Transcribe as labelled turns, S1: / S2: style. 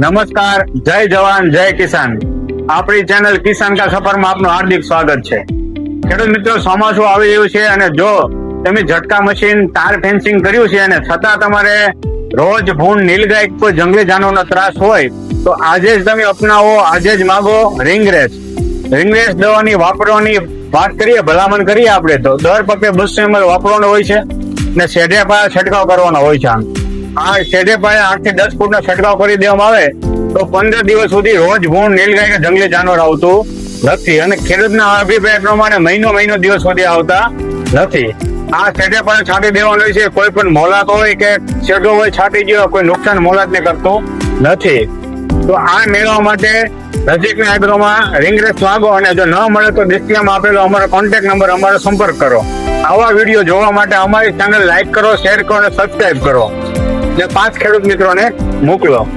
S1: નમસ્કાર, જય જવાન જય કિસાન. આપણી ચેનલ કિસાન કા સફરમાં આપનું હાર્દિક સ્વાગત છે. ખેડૂત મિત્રો, ચોમાસું આવી રહ્યું છે અને જો તમે ઝટકા મશીન તાર ફેન્સિંગ કર્યું છે અને છતાં તમારે રોજ ભૂંડ, નીલગાય કોઈ જંગલી જાનવરનો ત્રાસ હોય તો આજે જ તમે અપનાવો, આજે જ માગો રિંગરેસ. રિંગરેસ દવાની વાપરવાની વાત કરીએ, ભલામણ કરીએ આપણે તો દર પગે 200 ml વાપરવાનો હોય છે ને શેઢે પાયે છંટકાવ કરવાનો હોય છે. આ શેઢે પાયે 8 થી 10 ફૂટનો છંટકાવ કરી દેવામાં આવે તો 15 દિવસ સુધી રોજ ભૂંડ, નીલગાય કે જંગલી જાનવર આવતું નથી અને ખેડૂતના અભિપ્રાય પ્રમાણે મહિનો દિવસ સુધી આવતા નથી. આ શેઢે પાયે છાંટી દેવાનું હોય છે. કોઈ પણ મોલાત હોય કે શેઢો હોય છાંટી ગયો, કોઈ નુકસાન મોલાતને કરતું નથી. તો આ મેળવવા માટે નજીકના એગ્રોમાં રિંગરેસ માંગો અને જો ન મળે તો ડિસ્પ્લેમાં આપેલો અમારો કોન્ટેક્ટ નંબર અમારો સંપર્ક કરો. આવા વિડીયો જોવા માટે અમારી ચેનલ લાઈક કરો, શેર કરો અને સબસ્ક્રાઇબ કરો ને 5 ખેડૂત મિત્રોને મોકલો.